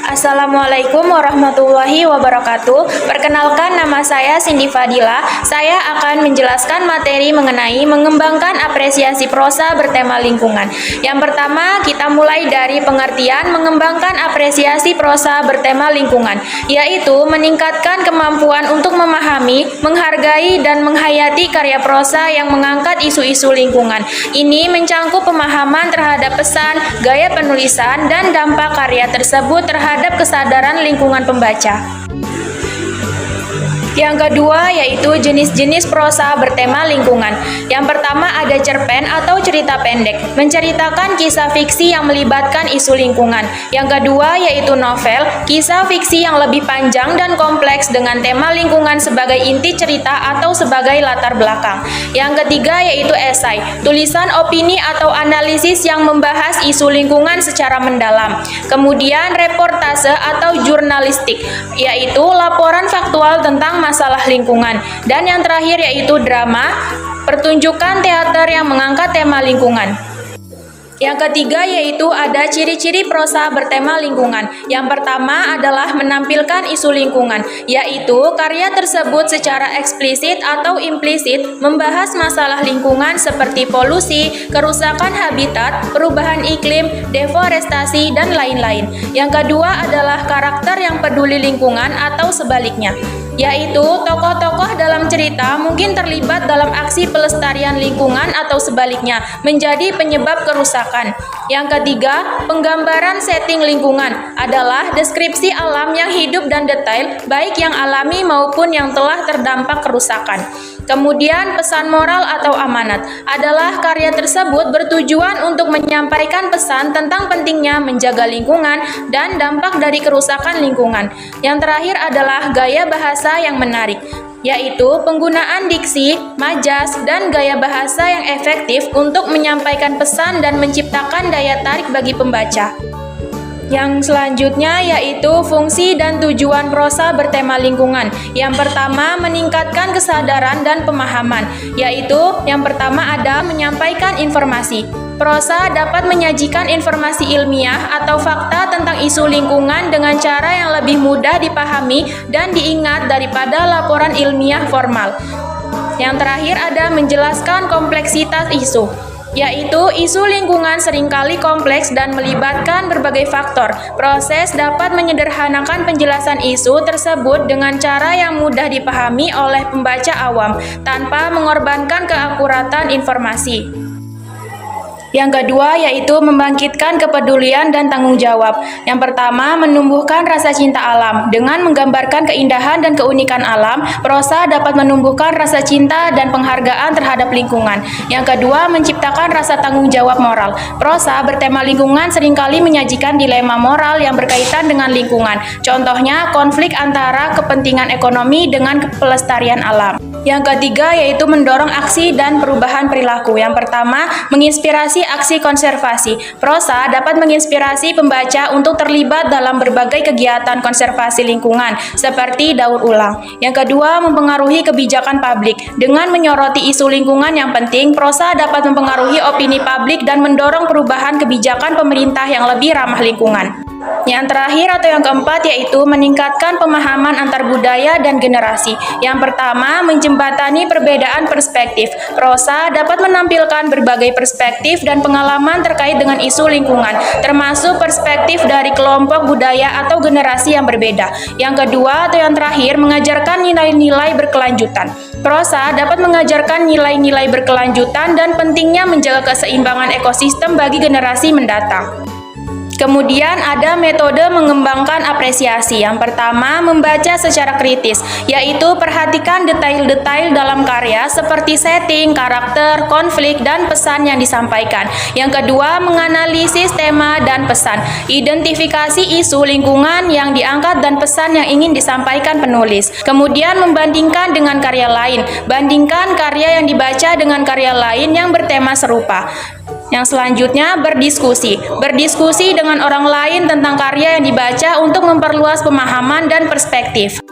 Assalamualaikum warahmatullahi wabarakatuh. Perkenalkan, nama saya Cindy Fadila. Saya akan menjelaskan materi mengenai mengembangkan apresiasi prosa bertema lingkungan. Yang pertama, kita mulai dari pengertian mengembangkan apresiasi prosa bertema lingkungan, yaitu meningkatkan kemampuan untuk memahami, menghargai, dan menghayati karya prosa yang mengangkat isu-isu lingkungan. Ini mencangkup pemahaman terhadap pesan, gaya penulisan, dan dampak karya tersebut terhadap kesadaran lingkungan pembaca. Yang kedua yaitu jenis-jenis prosa bertema lingkungan. Yang pertama ada cerpen atau cerita pendek, menceritakan kisah fiksi yang melibatkan isu lingkungan. Yang kedua yaitu novel, kisah fiksi yang lebih panjang dan kompleks dengan tema lingkungan sebagai inti cerita atau sebagai latar belakang. Yang ketiga yaitu esai, tulisan opini atau analisis yang membahas isu lingkungan secara mendalam. Kemudian reportase atau jurnalistik, yaitu laporan faktual tentang masalah lingkungan. Dan yang terakhir yaitu drama, pertunjukan teater yang mengangkat tema lingkungan. Yang ketiga yaitu ada ciri-ciri prosa bertema lingkungan. Yang pertama adalah menampilkan isu lingkungan, yaitu karya tersebut secara eksplisit atau implisit membahas masalah lingkungan seperti polusi, kerusakan habitat, perubahan iklim, deforestasi, dan lain-lain. Yang kedua adalah karakter yang peduli lingkungan atau sebaliknya, yaitu tokoh-tokoh dalam cerita mungkin terlibat dalam aksi pelestarian lingkungan atau sebaliknya menjadi penyebab kerusakan. Yang ketiga, penggambaran setting lingkungan adalah deskripsi alam yang hidup dan detail, baik yang alami maupun yang telah terdampak kerusakan. Kemudian pesan moral atau amanat adalah karya tersebut bertujuan untuk menyampaikan pesan tentang pentingnya menjaga lingkungan dan dampak dari kerusakan lingkungan. Yang terakhir adalah gaya bahasa yang menarik, yaitu penggunaan diksi, majas, dan gaya bahasa yang efektif untuk menyampaikan pesan dan menciptakan daya tarik bagi pembaca. Yang selanjutnya yaitu fungsi dan tujuan prosa bertema lingkungan. Yang pertama, meningkatkan kesadaran dan pemahaman, yaitu yang pertama ada menyampaikan informasi. Prosa dapat menyajikan informasi ilmiah atau fakta tentang isu lingkungan dengan cara yang lebih mudah dipahami dan diingat daripada laporan ilmiah formal. Yang terakhir ada menjelaskan kompleksitas isu, yaitu isu lingkungan seringkali kompleks dan melibatkan berbagai faktor. Proses dapat menyederhanakan penjelasan isu tersebut dengan cara yang mudah dipahami oleh pembaca awam tanpa mengorbankan keakuratan informasi. Yang kedua yaitu membangkitkan kepedulian dan tanggung jawab. Yang pertama, menumbuhkan rasa cinta alam. Dengan menggambarkan keindahan dan keunikan alam, prosa dapat menumbuhkan rasa cinta dan penghargaan terhadap lingkungan. Yang kedua, menciptakan rasa tanggung jawab moral. Prosa bertema lingkungan seringkali menyajikan dilema moral yang berkaitan dengan lingkungan. Contohnya, konflik antara kepentingan ekonomi dengan pelestarian alam. Yang ketiga yaitu mendorong aksi dan perubahan perilaku. Yang pertama, menginspirasi aksi konservasi. Prosa dapat menginspirasi pembaca untuk terlibat dalam berbagai kegiatan konservasi lingkungan, seperti daur ulang. Yang kedua, mempengaruhi kebijakan publik. Dengan menyoroti isu lingkungan yang penting, prosa dapat mempengaruhi opini publik dan mendorong perubahan kebijakan pemerintah yang lebih ramah lingkungan. Yang terakhir atau yang keempat yaitu meningkatkan pemahaman antar budaya dan generasi. Yang pertama, menjembatani perbedaan perspektif. Prosa dapat menampilkan berbagai perspektif dan pengalaman terkait dengan isu lingkungan, termasuk perspektif dari kelompok budaya atau generasi yang berbeda. Yang kedua atau yang terakhir, mengajarkan nilai-nilai berkelanjutan. Prosa dapat mengajarkan nilai-nilai berkelanjutan dan pentingnya menjaga keseimbangan ekosistem bagi generasi mendatang. Kemudian ada metode mengembangkan apresiasi. Yang pertama, membaca secara kritis, yaitu perhatikan detail-detail dalam karya seperti setting, karakter, konflik, dan pesan yang disampaikan. Yang kedua, menganalisis tema dan pesan. Identifikasi isu lingkungan yang diangkat dan pesan yang ingin disampaikan penulis. Kemudian membandingkan dengan karya lain. Bandingkan karya yang dibaca dengan karya lain yang bertema serupa. Yang selanjutnya, berdiskusi. Berdiskusi dengan orang lain tentang karya yang dibaca untuk memperluas pemahaman dan perspektif.